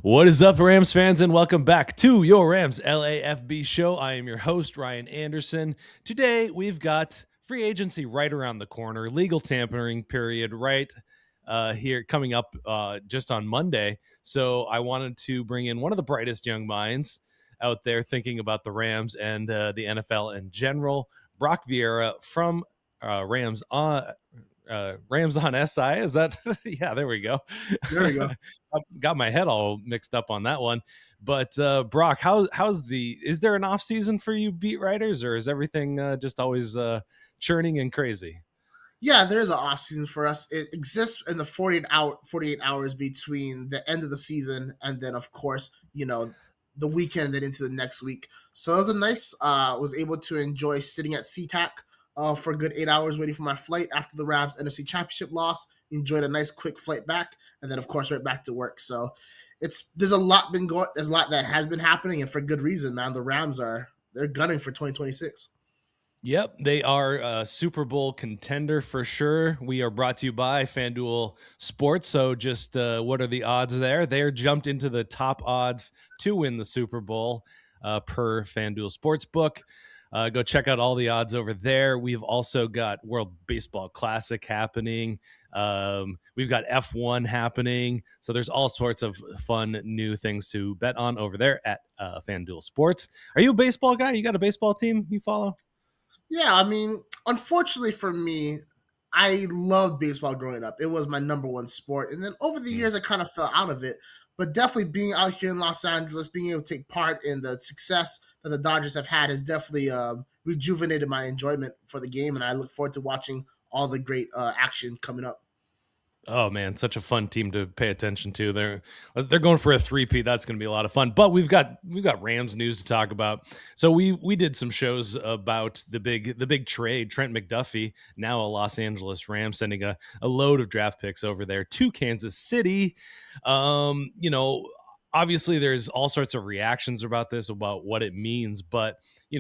What is up, Rams fans, and welcome back to your Rams LAFB show. I am your host, Ryan Anderson. Today, we've got free agency right around the corner, legal tampering period right here coming up just on Monday. So I wanted to bring in one of the brightest young minds out there thinking about the Rams and the NFL in general, Brock Vierra from Rams on SI. Is that? Yeah, there we go. There we go. Got my head all mixed up on that one. But Brock, is there an off season for you beat writers, or is everything just always churning and crazy? Yeah, there's an off season for us. It exists in the 48 hours between the end of the season and then, of course, the weekend and then into the next week. So it was a nice. Was able to enjoy sitting at SeaTac for a good 8 hours waiting for my flight after the Rams NFC Championship loss. Enjoyed a nice quick flight back, and then of course right back to work. So there's a lot been going. There's a lot that has been happening, and for good reason, man. The Rams they're gunning for 2026. Yep, they are a Super Bowl contender for sure. We are brought to you by FanDuel Sports. So just what are the odds there? They're jumped into the top odds to win the Super Bowl per FanDuel Sportsbook. Go check out all the odds over there. We've also got World Baseball Classic happening. We've got F1 happening. So there's all sorts of fun new things to bet on over there at FanDuel Sports. Are you a baseball guy? You got a baseball team you follow? Yeah, I mean, unfortunately for me, I loved baseball growing up. It was my number one sport. And then over the years, I kind of fell out of it. But definitely being out here in Los Angeles, being able to take part in the success that the Dodgers have had has definitely rejuvenated my enjoyment for the game. And I look forward to watching all the great action coming up. Oh man, such a fun team to pay attention to. They're going for a three-peat. That's going to be a lot of fun. But we've got Rams news to talk about. So we did some shows about the big trade. Trent McDuffie, now a Los Angeles Ram, sending a load of draft picks over there to Kansas City. Obviously there's all sorts of reactions about this, about what it means. But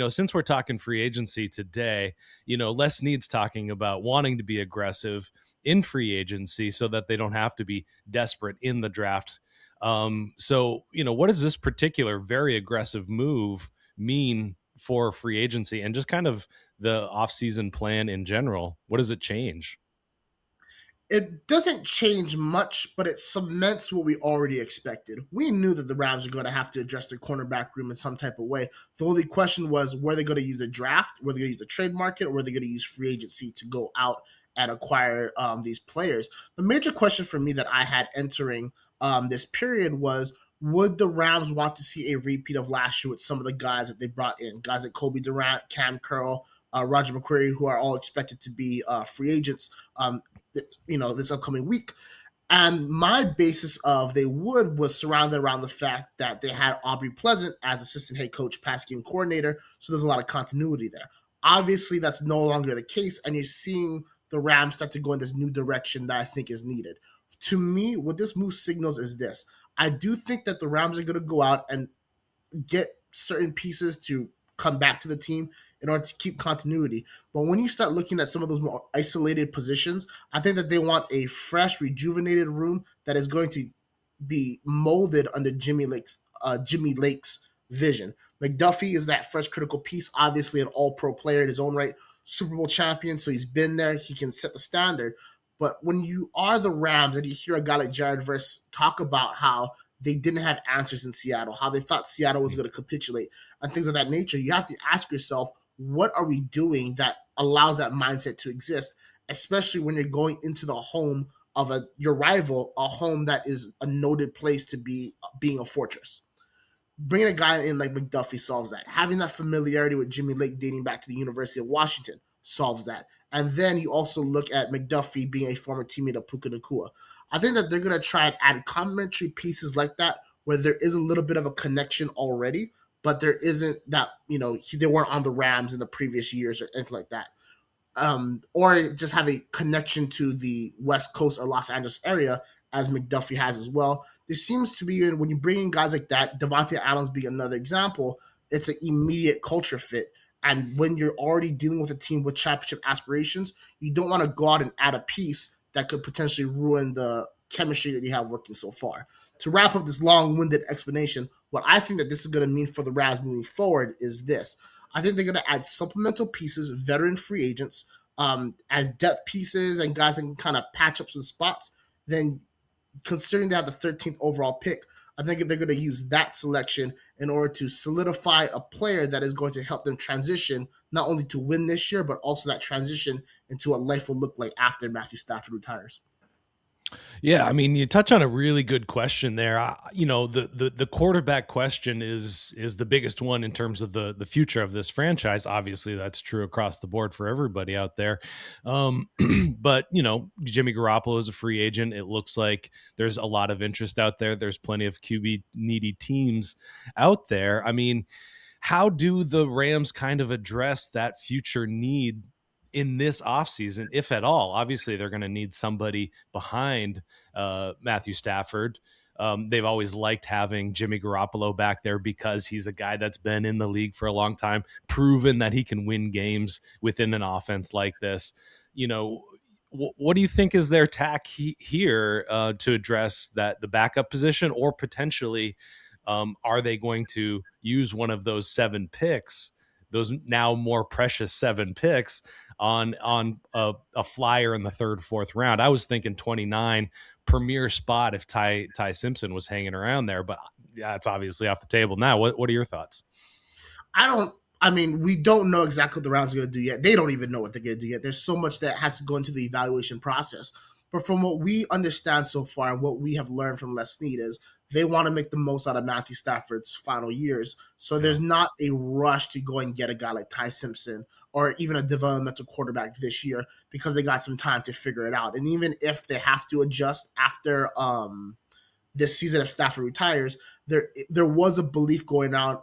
since we're talking free agency today, Les needs talking about wanting to be aggressive in free agency so that they don't have to be desperate in the draft. So what does this particular very aggressive move mean for free agency and just kind of the offseason plan in general? What does it change? It doesn't change much, but it cements what we already expected. We knew that the Rams were going to have to address their cornerback room in some type of way. The only question was, were they going to use the draft, were they going to use the trade market, or were they going to use free agency to go out and acquire these players? The major question for me that I had entering this period was, would the Rams want to see a repeat of last year with some of the guys that they brought in? Guys like Kobe Durant, Kam Curl, Roger McCreary, who are all expected to be free agents this upcoming week. And my basis of they would was surrounded around the fact that they had Aubrey Pleasant as assistant head coach, pass game coordinator. So there's a lot of continuity there. Obviously, that's no longer the case, and you're seeing the Rams start to go in this new direction that I think is needed. To me, what this move signals is this. I do think that the Rams are going to go out and get certain pieces to come back to the team in order to keep continuity. But when you start looking at some of those more isolated positions, I think that they want a fresh, rejuvenated room that is going to be molded under Jimmy Lake's vision. McDuffie is that fresh, critical piece. Obviously, an All-Pro player in his own right, Super Bowl champion, so he's been there. He can set the standard. But when you are the Rams and you hear a guy like Jared Verse talk about how they didn't have answers in Seattle, how they thought Seattle was going to capitulate, and things of that nature, you have to ask yourself, what are we doing that allows that mindset to exist, especially when you're going into the home of your rival, a home that is a noted place to be being a fortress. Bringing a guy in like McDuffie solves that. Having that familiarity with Jimmy Lake dating back to the University of Washington solves that. And then you also look at McDuffie being a former teammate of Puka Nacua. I think that they're going to try and add complementary pieces like that where there is a little bit of a connection already, but there isn't that, they weren't on the Rams in the previous years or anything like that. Or just have a connection to the West Coast or Los Angeles area as McDuffie has as well. There seems to be, when you bring in guys like that, Devontae Adams being another example, it's an immediate culture fit. And when you're already dealing with a team with championship aspirations, you don't want to go out and add a piece that could potentially ruin the chemistry that you have working so far. To wrap up this long-winded explanation, what I think that this is going to mean for the Rams moving forward is this. I think they're going to add supplemental pieces, veteran free agents, as depth pieces and guys that can kind of patch up some spots. Then, considering they have the 13th overall pick, I think they're going to use that selection in order to solidify a player that is going to help them transition not only to win this year, but also that transition into what life will look like after Matthew Stafford retires. Yeah, I mean, you touch on a really good question there. The quarterback question is the biggest one in terms of the future of this franchise. Obviously, that's true across the board for everybody out there. But Jimmy Garoppolo is a free agent. It looks like there's a lot of interest out there. There's plenty of QB needy teams out there. I mean, how do the Rams kind of address that future need in this offseason, if at all? Obviously, they're going to need somebody behind Matthew Stafford. They've always liked having Jimmy Garoppolo back there because he's a guy that's been in the league for a long time, proven that he can win games within an offense like this. What do you think is their tack here to address the backup position, or potentially are they going to use one of those 7 picks, those now more precious 7 picks, on a flyer in the 3rd, 4th round? I was thinking 29, premier spot if Ty Simpson was hanging around there, but yeah, it's obviously off the table now. What are your thoughts? We don't know exactly what the Rams are going to do yet. They don't even know what they're going to do yet. There's so much that has to go into the evaluation process. But from what we understand so far and what we have learned from Les Snead is they want to make the most out of Matthew Stafford's final years. So there's not a rush to go and get a guy like Ty Simpson or even a developmental quarterback this year because they got some time to figure it out. And even if they have to adjust after this season if Stafford retires, there was a belief going on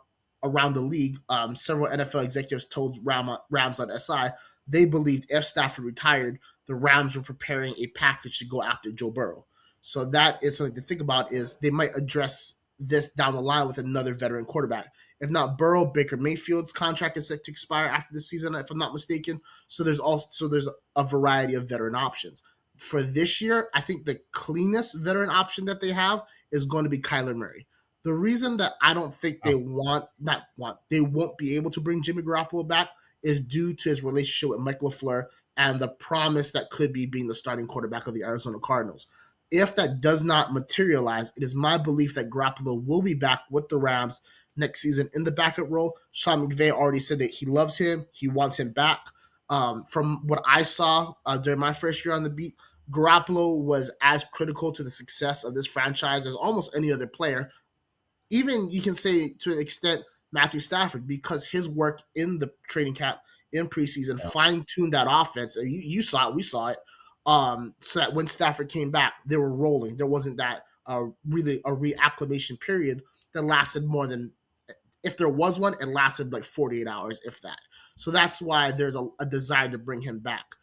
around the league. Several NFL executives told Rams on SI they believed if Stafford retired, the Rams were preparing a package to go after Joe Burrow. So that is something to think about, is they might address this down the line with another veteran quarterback. If not Burrow, Baker Mayfield's contract is set to expire after the season, if I'm not mistaken. So there's a variety of veteran options. For this year, I think the cleanest veteran option that they have is going to be Kyler Murray. The reason that I don't think they won't be able to bring Jimmy Garoppolo back is due to his relationship with Mike LaFleur and the promise that could be being the starting quarterback of the Arizona Cardinals. If that does not materialize, it is my belief that Garoppolo will be back with the Rams next season in the backup role. Sean McVay already said that he loves him. He wants him back. From what I saw during my first year on the beat, Garoppolo was as critical to the success of this franchise as almost any other player. Even you can say to an extent Matthew Stafford, because his work in the training camp in preseason fine-tuned that offense. And you saw it, we saw it. So that when Stafford came back, they were rolling. There wasn't that really a reacclimation period that lasted more than, if there was one, it lasted like 48 hours, if that. So that's why there's a desire to bring him back.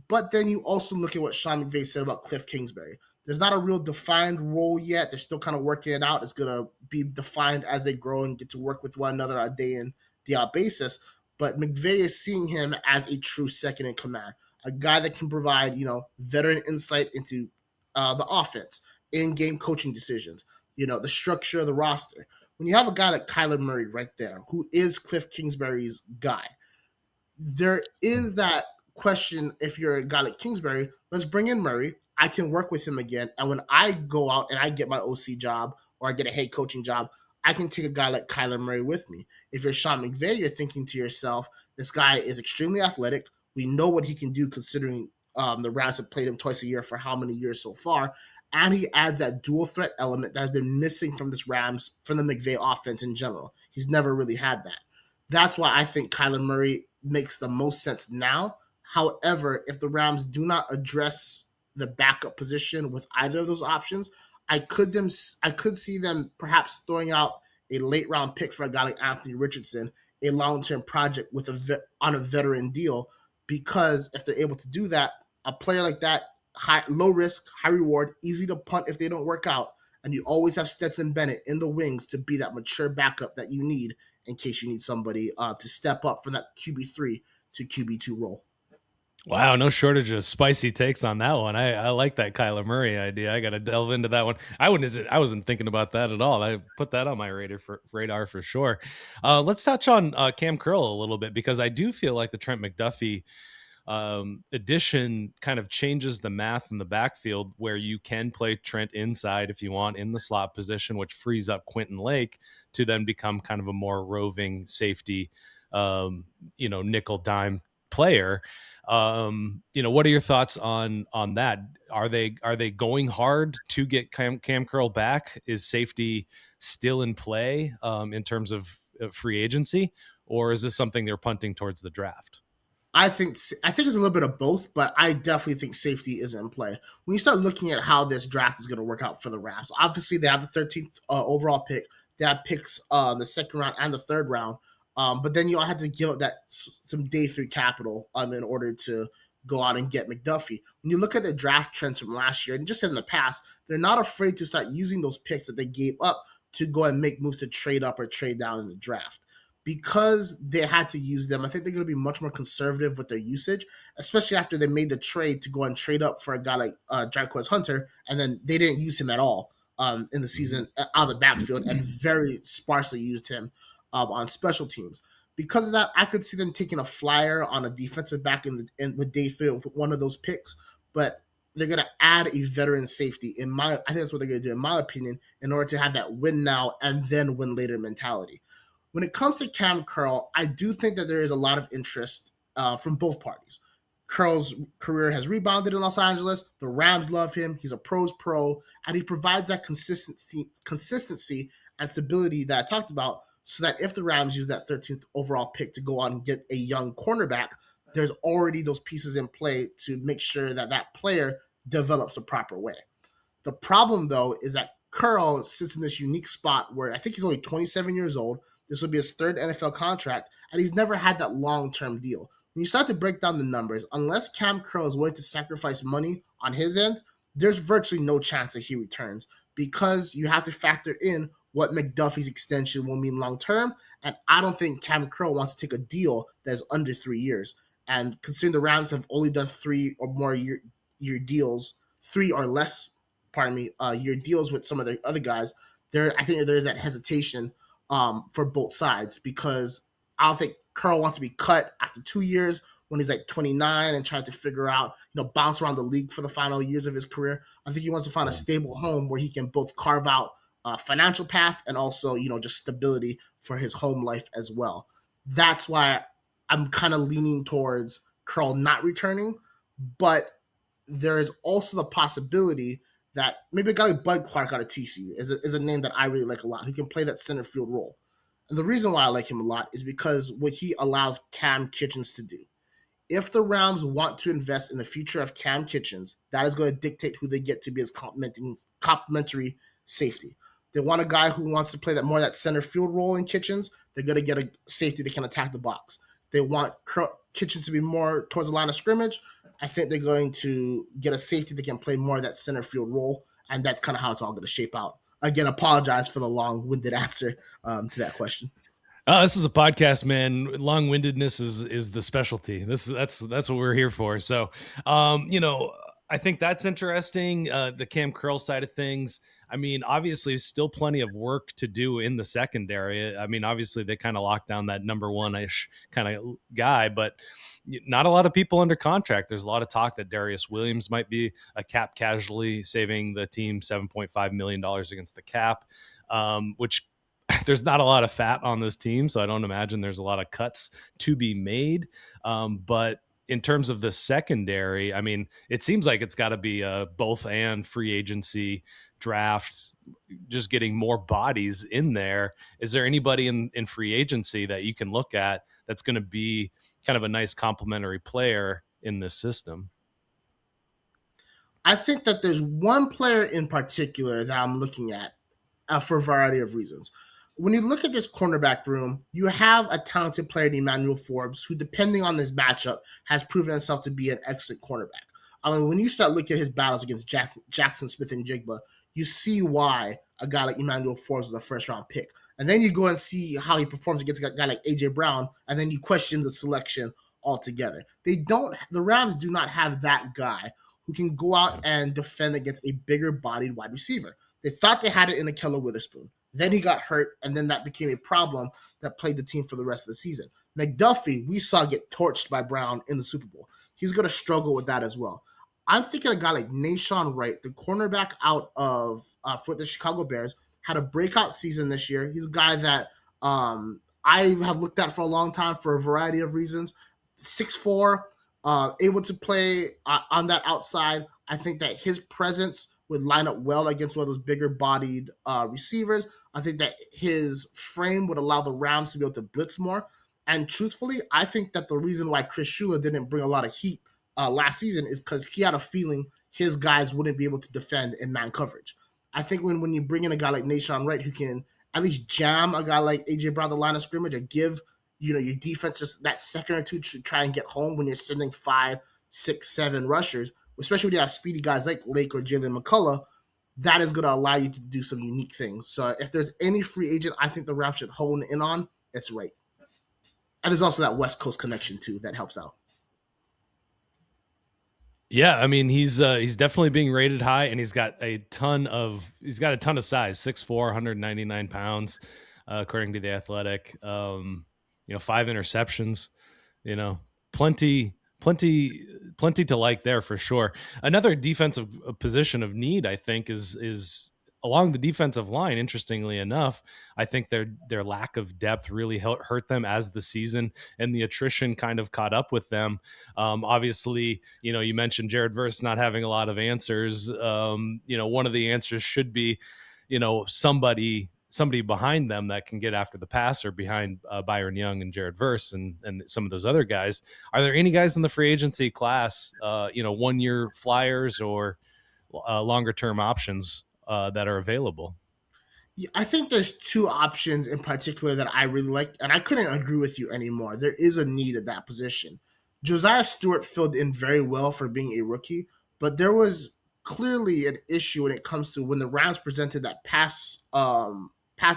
But then you also look at what Sean McVay said about Cliff Kingsbury. There's not a real defined role yet. They're still kind of working it out. It's going to be defined as they grow and get to work with one another on a day in, day out basis. But McVay is seeing him as a true second in command, a guy that can provide, veteran insight into the offense, in-game coaching decisions, the structure of the roster. When you have a guy like Kyler Murray right there, who is Cliff Kingsbury's guy, there is that question. If you're a guy like Kingsbury, let's bring in Murray. I can work with him again. And when I go out and I get my OC job or I get a head coaching job, I can take a guy like Kyler Murray with me. If you're Sean McVay, you're thinking to yourself, this guy is extremely athletic. We know what he can do considering the Rams have played him twice a year for how many years so far. And he adds that dual threat element that has been missing from the McVay offense in general. He's never really had that. That's why I think Kyler Murray makes the most sense now. However, if the Rams do not address the backup position with either of those options, I could see them perhaps throwing out a late round pick for a guy like Anthony Richardson, a long-term project with on a veteran deal, because if they're able to do that, a player like that, low risk, high reward, easy to punt if they don't work out, and you always have Stetson Bennett in the wings to be that mature backup that you need in case you need somebody to step up from that QB3 to QB2 role. Wow, no shortage of spicy takes on that one. I like that Kyler Murray idea. I got to delve into that one. I wasn't thinking about that at all. I put that on my radar for sure. Let's touch on Kam Curl a little bit because I do feel like the Trent McDuffie addition kind of changes the math in the backfield where you can play Trent inside if you want in the slot position, which frees up Quentin Lake to then become kind of a more roving safety, nickel dime player. What are your thoughts on that? Are they going hard to get Kam Curl back? Is safety still in play in terms of free agency, or is this something they're punting towards the draft? I think it's a little bit of both, but I definitely think safety is in play. When you start looking at how this draft is going to work out for the Rams, obviously they have the 13th overall pick. They have picks in the second round and the third round, but then you all had to give up that some day three capital in order to go out and get McDuffie. When you look at the draft trends from last year and just in the past, they're not afraid to start using those picks that they gave up to go and make moves to trade up or trade down in the draft because they had to use them. I think they're going to be much more conservative with their usage, especially after they made the trade to go and trade up for a guy like Jarquez Hunter, and then they didn't use him at all in the season out of the backfield and very sparsely used him on special teams. Because of that, I could see them taking a flyer on a defensive back with day three with one of those picks, but they're going to add a veteran safety. I think that's what they're going to do, in my opinion, in order to have that win now and then win later mentality. When it comes to Kam Curl, I do think that there is a lot of interest from both parties. Curl's career has rebounded in Los Angeles. The Rams love him. He's a pro's pro, and he provides that consistency and stability that I talked about. So that if the Rams use that 13th overall pick to go out and get a young cornerback, there's already those pieces in play to make sure that that player develops a proper way. The problem, though, is that Curl sits in this unique spot where I think he's only 27 years old. This will be his third NFL contract, and he's never had that long-term deal. When you start to break down the numbers, unless Kam Curl is willing to sacrifice money on his end, there's virtually no chance that he returns because you have to factor in what McDuffie's extension will mean long-term, and I don't think Kam Curl wants to take a deal that is under 3 years. And considering the Rams have only done 3 or more year deals, three or less pardon me, year deals with some of the other guys, I think there's that hesitation for both sides because I don't think Curl wants to be cut after 2 years when he's like 29 and trying to figure out, bounce around the league for the final years of his career. I think he wants to find a stable home where he can both carve out a financial path and also, just stability for his home life as well. That's why I'm kind of leaning towards Curl not returning, but there is also the possibility that maybe a guy like Bud Clark out of TCU is a name that I really like a lot, who can play that center field role. And the reason why I like him a lot is because what he allows Cam Kitchens to do. If the Rams want to invest in the future of Cam Kitchens, that is going to dictate who they get to be as complementary safety. They want a guy who wants to play that center field role in Kitchens. They're going to get a safety that can attack the box. They want Kitchens to be more towards the line of scrimmage. I think they're going to get a safety that can play more of that center field role, and that's kind of how it's all going to shape out. Again, apologize for the long-winded answer to that question. This is a podcast, man. Long-windedness is the specialty. That's what we're here for. So, I think that's interesting. The Kam Curl side of things. I mean, obviously, still plenty of work to do in the secondary. I mean, obviously, they kind of locked down that number one-ish kind of guy, but not a lot of people under contract. There's a lot of talk that Darius Williams might be a cap casualty, saving the team $7.5 million against the cap, which there's not a lot of fat on this team, so I don't imagine there's a lot of cuts to be made. But in terms of the secondary, I mean, it seems like it's got to be both and free agency draft, just getting more bodies in there. Is there anybody in free agency that you can look at that's going to be kind of a nice complementary player in this system? I think that there's one player in particular that I'm looking at for a variety of reasons. When you look at this cornerback room, you have a talented player named Emmanuel Forbes, who, depending on this matchup, has proven himself to be an excellent cornerback. I mean, when you start looking at his battles against Jackson Smith and Jigba, you see why a guy like Emmanuel Forbes is a first-round pick. And then you go and see how he performs against a guy like A.J. Brown, and then you question the selection altogether. The Rams do not have that guy who can go out and defend against a bigger bodied wide receiver. They thought they had it in Ahkello Witherspoon. Then he got hurt, and then that became a problem that played the team for the rest of the season. McDuffie, we saw get torched by Brown in the Super Bowl. He's going to struggle with that as well. I'm thinking a guy like Nashawn Wright, the cornerback out of for the Chicago Bears, had a breakout season this year. He's a guy that I have looked at for a long time for a variety of reasons. 6'4", able to play on that outside. I think that his presence would line up well against one of those bigger bodied receivers. I think that his frame would allow the Rams to be able to blitz more. And truthfully, I think that the reason why Chris Shula didn't bring a lot of heat last season is because he had a feeling his guys wouldn't be able to defend in man coverage. I think when you bring in a guy like Nashawn Wright who can at least jam a guy like AJ Brown the line of scrimmage and give your defense just that second or two to try and get home when you're sending 5, 6, 7 rushers, especially when you have speedy guys like Lake or Jalen McCullough, that is going to allow you to do some unique things. So if there's any free agent I think the Rams should hone in on, it's Wright. And there's also that West Coast connection too that helps out. Yeah, I mean he's definitely being rated high, and he's got a ton of size, 6'4", 199 pounds, according to the Athletic. 5 interceptions, plenty to like there for sure. Another defensive position of need, I think, is along the defensive line. Interestingly enough, I think their lack of depth really hurt them as the season and the attrition kind of caught up with them. Obviously, you mentioned Jared Verse not having a lot of answers. One of the answers should be, somebody behind them that can get after the passer behind Byron Young and Jared Verse and some of those other guys. Are there any guys in the free agency class, 1-year flyers or longer term options that are available? Yeah, I think there's two options in particular that I really like, and I couldn't agree with you anymore. There is a need at that position. Josiah Stewart filled in very well for being a rookie, but there was clearly an issue when it comes to when the Rams presented that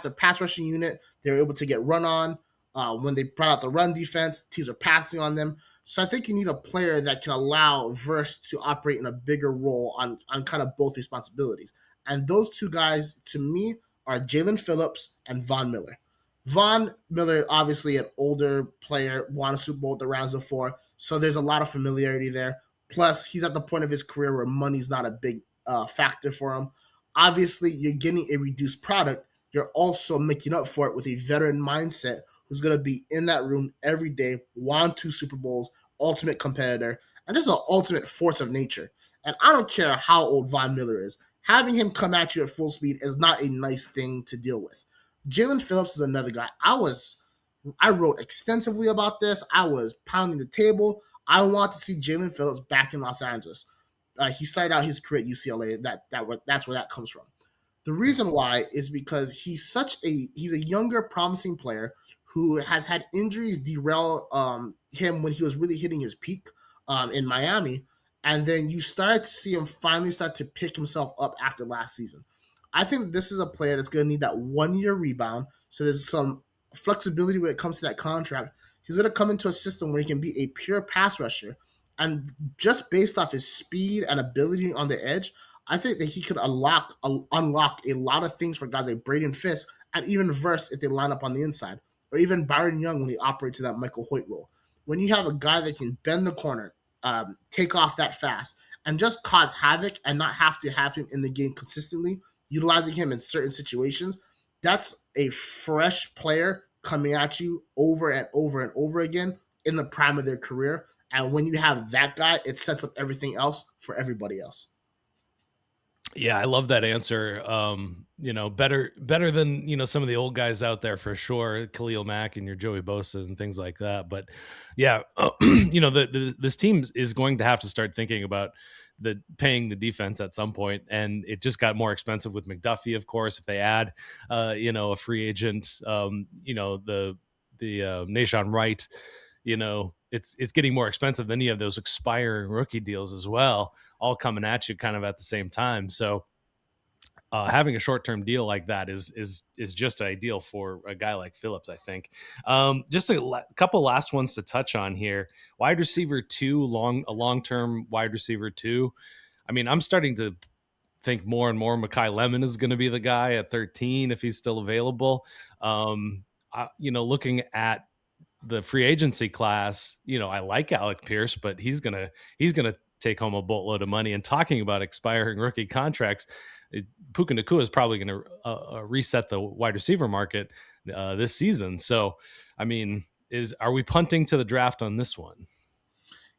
the pass rushing unit. They were able to get run on. When they brought out the run defense, teams are passing on them. So I think you need a player that can allow Verse to operate in a bigger role on kind of both responsibilities. And those two guys, to me, are Jalen Phillips and Von Miller. Von Miller, obviously an older player, won a Super Bowl with the Rams before, so there's a lot of familiarity there. Plus, he's at the point of his career where money's not a big factor for him. Obviously, you're getting a reduced product. You're also making up for it with a veteran mindset who's going to be in that room every day, won 2 Super Bowls, ultimate competitor, and just an ultimate force of nature. And I don't care how old Von Miller is. Having him come at you at full speed is not a nice thing to deal with. Jalen Phillips is another guy. I wrote extensively about this. I was pounding the table. I want to see Jalen Phillips back in Los Angeles. He started out his career at UCLA. That's where that comes from. The reason why is because he's a younger, promising player who has had injuries derail him when he was really hitting his peak in Miami, and then you started to see him finally start to pick himself up after last season. I think this is a player that's going to need that 1-year rebound. So there's some flexibility when it comes to that contract. He's going to come into a system where he can be a pure pass rusher, and just based off his speed and ability on the edge, I think that he could unlock a lot of things for guys like Braden Fisk and even Verse if they line up on the inside, or even Byron Young when he operates in that Michael Hoyt role. When you have a guy that can bend the corner, take off that fast, and just cause havoc and not have to have him in the game consistently, utilizing him in certain situations, that's a fresh player coming at you over and over and over again in the prime of their career. And when you have that guy, it sets up everything else for everybody else. Yeah, I love that answer. Better than, some of the old guys out there for sure, Khalil Mack and your Joey Bosa and things like that. But yeah, this team is going to have to start thinking about paying the defense at some point, and it just got more expensive with McDuffie, of course. If they add, a free agent, the Nashawn Wright, it's getting more expensive. Then you have those expiring rookie deals as well, all coming at you kind of at the same time. So having a short-term deal like that is just ideal for a guy like Phillips, I think. Just a couple last ones to touch on here. Wide receiver two, a long-term wide receiver two. I mean, I'm starting to think more and more Mekhi Lemon is going to be the guy at 13 if he's still available. Looking at the free agency class, I like Alec Pierce, but he's gonna take home a boatload of money. And talking about expiring rookie contracts, Puka Nacua is probably going to reset the wide receiver market this season. So, I mean, are we punting to the draft on this one?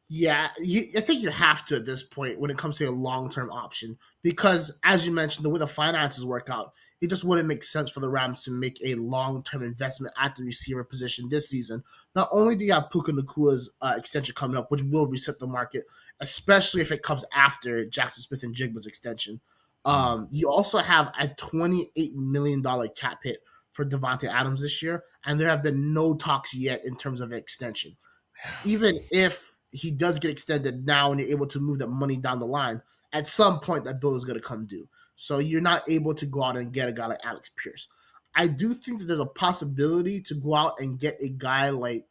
Yeah, I think you have to at this point when it comes to a long term option because, as you mentioned, the way the finances work out, it just wouldn't make sense for the Rams to make a long term investment at the receiver position this season. Not only do you have Puka Nacua's extension coming up, which will reset the market, especially if it comes after Jackson Smith and Jigba's extension. You also have a $28 million cap hit for Devontae Adams this year, and there have been no talks yet in terms of an extension. Even if he does get extended now and you're able to move that money down the line, at some point that bill is going to come due. So you're not able to go out and get a guy like Alex Pierce. I do think that there's a possibility to go out and get a guy like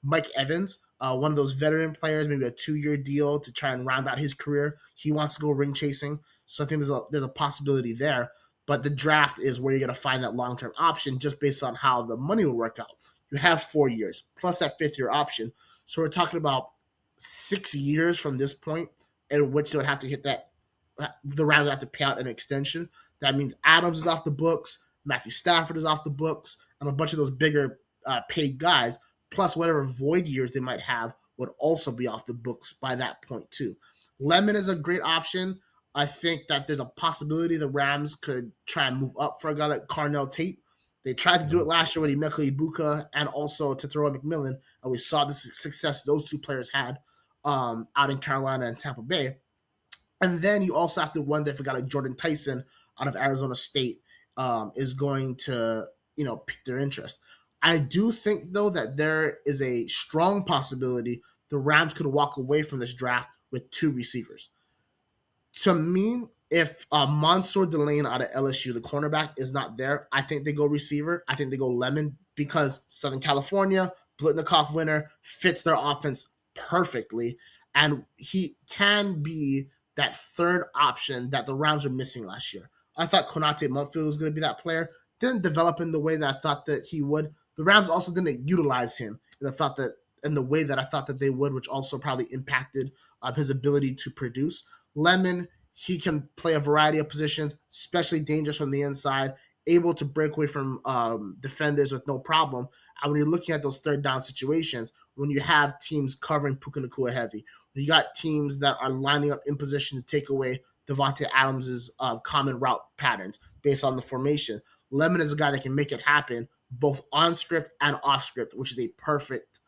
Mike Evans, one of those veteran players, maybe a 2-year deal to try and round out his career. He wants to go ring chasing. So I think there's a possibility there. But the draft is where you're going to find that long term option just based on how the money will work out. You have 4 years plus that 5th-year option. So we're talking about 6 years from this point in which they would have to hit that. The Rams have to pay out an extension. That means Adams is off the books, Matthew Stafford is off the books, and a bunch of those bigger paid guys, plus whatever void years they might have, would also be off the books by that point too. Lemon is a great option. I think that there's a possibility the Rams could try and move up for a guy like Carnell Tate. They tried to do it last year with Emeka Ibuka and also Tetero McMillan, and we saw the success those two players had out in Carolina and Tampa Bay. And then you also have to wonder if a guy like Jordan Tyson out of Arizona State is going to, pique their interest. I do think, though, that there is a strong possibility the Rams could walk away from this draft with 2 receivers. To me, if Mansour Delane out of LSU, the cornerback, is not there, I think they go receiver. I think they go Lemon because Southern California, Blitnikoff winner, fits their offense perfectly. And he can be that third option that the Rams were missing last year. I thought Konate Montfield was going to be that player. Didn't develop in the way that I thought that he would. The Rams also didn't utilize him in the way that I thought that they would, which also probably impacted his ability to produce. Lemon, he can play a variety of positions, especially dangerous from the inside, able to break away from defenders with no problem. And when you're looking at those third down situations, when you have teams covering Puka Nacua heavy, when you got teams that are lining up in position to take away Devontae Adams' common route patterns based on the formation, Lemon is a guy that can make it happen both on script and off script, which is a perfect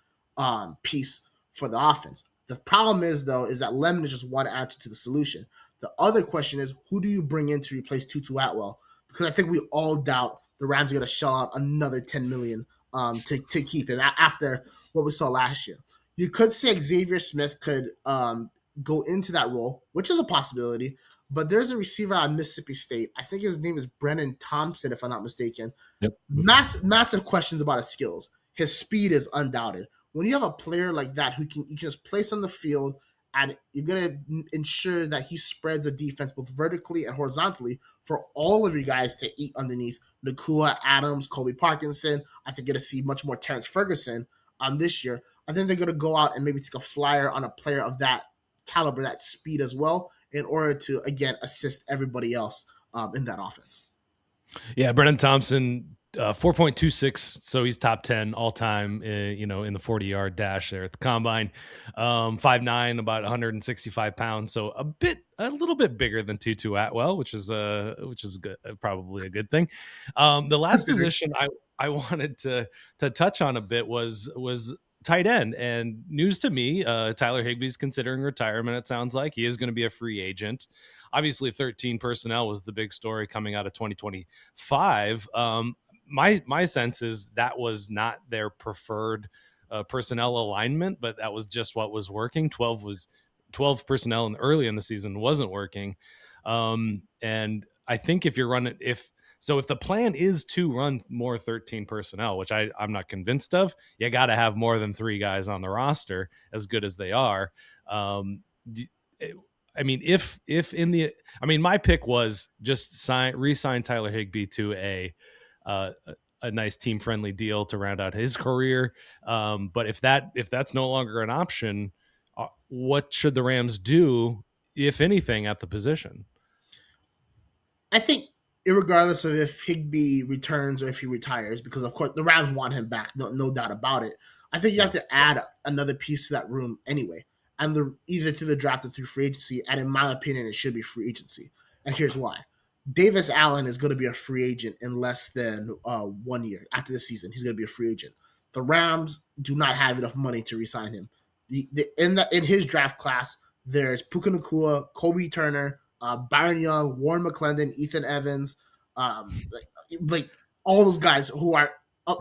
piece for the offense. The problem is, though, is that Lemon is just one answer to the solution. The other question is, who do you bring in to replace Tutu Atwell? Because I think we all doubt the Rams are going to shell out another $10 million to keep him after what we saw last year. You could say Xavier Smith could go into that role, which is a possibility. But there's a receiver out of Mississippi State. I think his name is Brennan Thompson, if I'm not mistaken. Yep. Massive questions about his skills. His speed is undoubted. When you have a player like that who you can just place on the field and you're going to ensure that he spreads the defense both vertically and horizontally for all of you guys to eat underneath Nacua, Adams, Colby Parkinson. I think you're going to see much more Terrence Ferguson this year. I think they're going to go out and maybe take a flyer on a player of that caliber, that speed as well, in order to, again, assist everybody else in that offense. Yeah, Brennan Thompson, 4.26, so he's top 10 all time, in the 40-yard dash there at the combine. 5'9", about 165 pounds, so a little bit bigger than Tutu Atwell, which is good, probably a good thing. The last position I wanted to touch on a bit was tight end, and news to me, Tyler Higbee's considering retirement. It sounds like he is going to be a free agent. Obviously 13 personnel was the big story coming out of 2025. My sense is that was not their preferred personnel alignment, but that was just what was working. 12 personnel early in the season wasn't working. And I think if you're running, if the plan is to run more 13 personnel, which I'm not convinced of, you got to have more than 3 guys on the roster, as good as they are. Um, I mean, if in the, I mean, my pick was just re-sign Tyler Higbee to uh, a nice team friendly deal to round out his career. But if that's no longer an option, what should the Rams do, if anything, at the position? I think, regardless of if Higbee returns or if he retires, because of course the Rams want him back, no doubt about it. I think you Yeah. have to add another piece to that room anyway, and either to the draft or through free agency. And in my opinion, it should be free agency. And here's why: Davis Allen is going to be a free agent in less than 1 year after the season. He's going to be a free agent. The Rams do not have enough money to re-sign him. In his draft class, there's Puka Nacua, Kobe Turner, Byron Young, Warren McClendon, Ethan Evans, like all those guys who are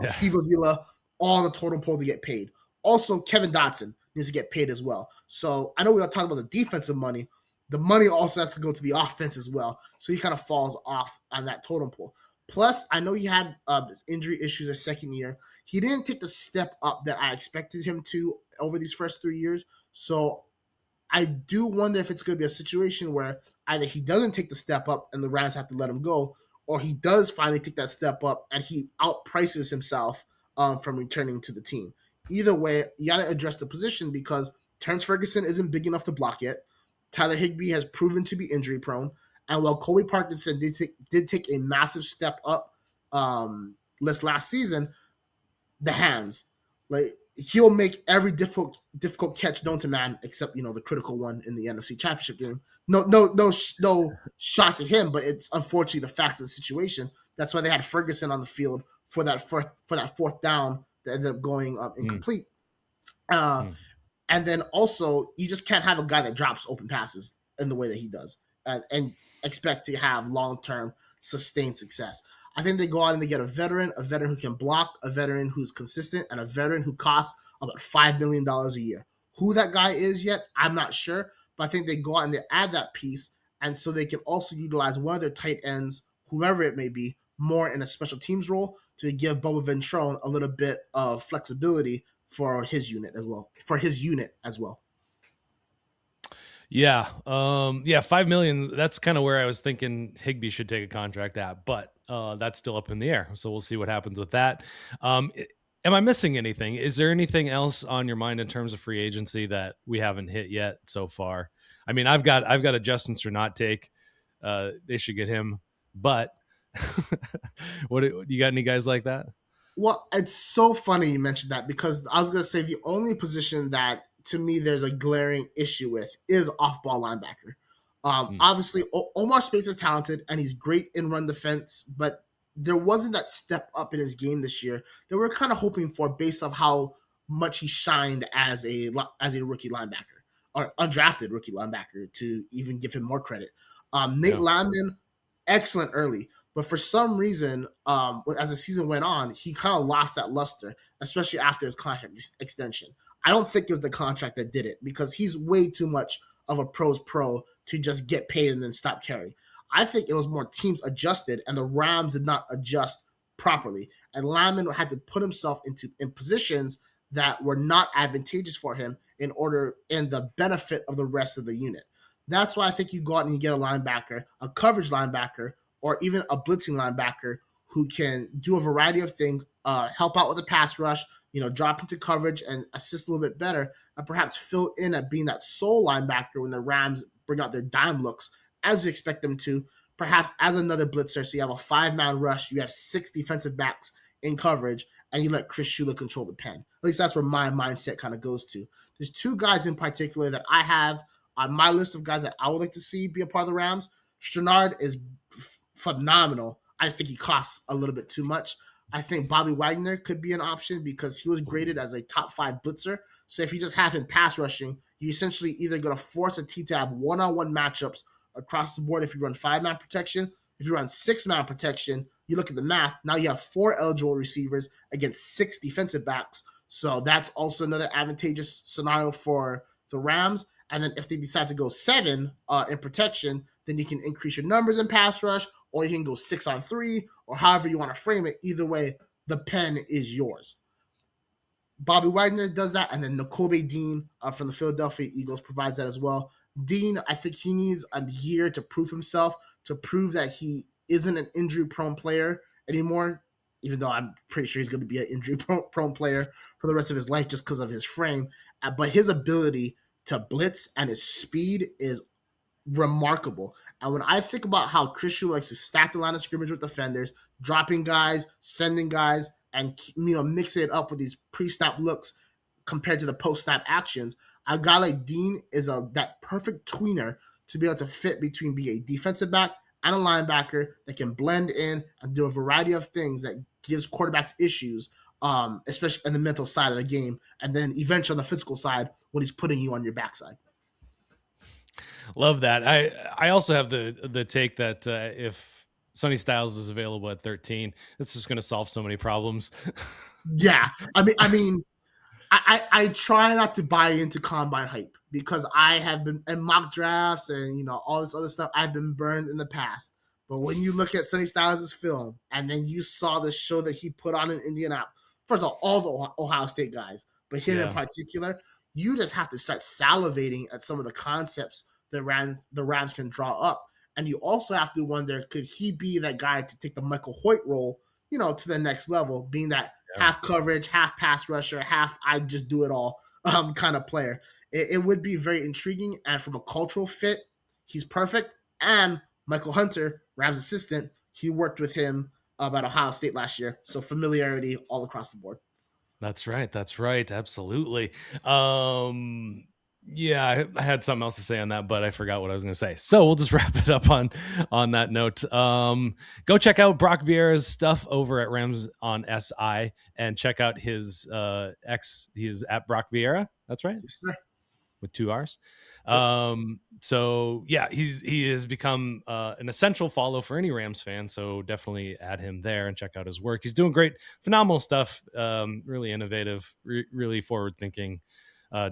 Steve Avila, all on the totem pole to get paid. Also, Kevin Dotson needs to get paid as well. So I know we are talking about the defensive money. The money also has to go to the offense as well. So he kind of falls off on that totem pole. Plus, I know he had injury issues a second year. He didn't take the step up that I expected him to over these first 3 years. So I do wonder if it's going to be a situation where either he doesn't take the step up and the Rams have to let him go, or he does finally take that step up and he outprices himself from returning to the team. Either way, you got to address the position because Terrence Ferguson isn't big enough to block it. Tyler Higbee has proven to be injury prone. And while Colby Parkinson did take a massive step up this last season, the hands, like he'll make every difficult catch known to man, except the critical one in the NFC Championship game. No shot to him, but it's unfortunately the facts of the situation. That's why they had Ferguson on the field for that fourth down that ended up going incomplete. And then also, you just can't have a guy that drops open passes in the way that he does and expect to have long-term sustained success. I think they go out and they get a veteran who can block, a veteran who's consistent, and a veteran who costs about $5 million a year. Who that guy is yet, I'm not sure, but I think they go out and they add that piece, and so they can also utilize one of their tight ends, whoever it may be, more in a special teams role to give Bubba Ventrone a little bit of flexibility for his unit as well. Yeah. Yeah, 5 million. That's kind of where I was thinking Higbee should take a contract at, but that's still up in the air. So we'll see what happens with that. Am I missing anything? Is there anything else on your mind in terms of free agency that we haven't hit yet so far? I mean, I've got a Justin Strnad take. They should get him, but what you got? Any guys like that? Well, it's so funny you mentioned that because I was going to say the only position that to me there's a glaring issue with is off-ball linebacker. Obviously, Omar Speights is talented and he's great in run defense, but there wasn't that step up in his game this year that we're kind of hoping for based off how much he shined as a rookie linebacker or undrafted rookie linebacker to even give him more credit. Nate Landman, excellent early. But for some reason, as the season went on, he kind of lost that luster, especially after his contract extension. I don't think it was the contract that did it because he's way too much of a pro's pro to just get paid and then stop caring. I think it was more teams adjusted and the Rams did not adjust properly. And Lyman had to put himself in positions that were not advantageous for him in the benefit of the rest of the unit. That's why I think you go out and you get a linebacker, a coverage linebacker, or even a blitzing linebacker who can do a variety of things, help out with the pass rush, drop into coverage and assist a little bit better, and perhaps fill in at being that sole linebacker when the Rams bring out their dime looks, as you expect them to, perhaps as another blitzer. So you have a 5-man rush, you have 6 defensive backs in coverage, and you let Chris Shula control the pen. At least that's where my mindset kind of goes to. There's 2 guys in particular that I have on my list of guys that I would like to see be a part of the Rams. Strnad is phenomenal. I just think he costs a little bit too much. I think Bobby Wagner could be an option because he was graded as a top 5 blitzer. So if you just have him pass rushing, you essentially either going to force a team to have one-on-one matchups across the board if you run 5-man protection. If you run 6-man protection, you look at the math. Now you have 4 eligible receivers against 6 defensive backs. So that's also another advantageous scenario for the Rams. And then if they decide to go 7 in protection, then you can increase your numbers in pass rush, or you can go 6-on-3, or however you want to frame it. Either way, the pen is yours. Bobby Wagner does that, and then Nakobe Dean from the Philadelphia Eagles provides that as well. Dean, I think he needs a year to prove himself, to prove that he isn't an injury-prone player anymore, even though I'm pretty sure he's going to be an injury-prone player for the rest of his life just because of his frame. But his ability to blitz and his speed is remarkable. And when I think about how Christian likes to stack the line of scrimmage with defenders, dropping guys, sending guys, and mix it up with these pre-snap looks compared to the post-snap actions, a guy like Dean is that perfect tweener to be able to fit between being a defensive back and a linebacker that can blend in and do a variety of things that gives quarterbacks issues, especially in the mental side of the game, and then eventually on the physical side when he's putting you on your backside. Love that. I also have the take that if Sonny Styles is available at 13, it's just going to solve so many problems. Yeah, I mean, I try not to buy into combine hype because I have been in mock drafts and all this other stuff. I've been burned in the past. But when you look at Sonny Styles' film and then you saw the show that he put on in Indianapolis, first of all the Ohio State guys, but him in particular, you just have to start salivating at some of the concepts the Rams can draw up. And you also have to wonder, could he be that guy to take the Michael Hoyt role, to the next level, being that half coverage, half pass rusher, half I just do it all kind of player. It would be very intriguing. And from a cultural fit, he's perfect. And Michael Hunter, Rams assistant, he worked with him at Ohio State last year. So familiarity all across the board. That's right. Absolutely. Yeah, I had something else to say on that, but I forgot what I was going to say. So we'll just wrap it up on that note. Go check out Brock Vieira's stuff over at Rams on SI and check out his X. He is at Brock Vieira. That's right. Yes, sir. With 2 R's. So yeah, he has become an essential follow for any Rams fan. So definitely add him there and check out his work. He's doing great, phenomenal stuff. Really innovative, really forward thinking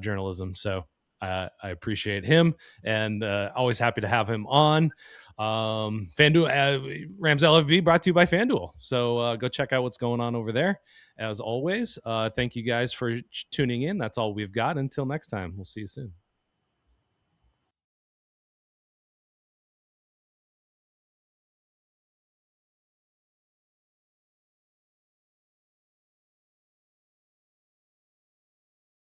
journalism. So I appreciate him and always happy to have him on. FanDuel, Rams LFB brought to you by FanDuel. So go check out what's going on over there. As always, thank you guys for tuning in. That's all we've got. Until next time, we'll see you soon.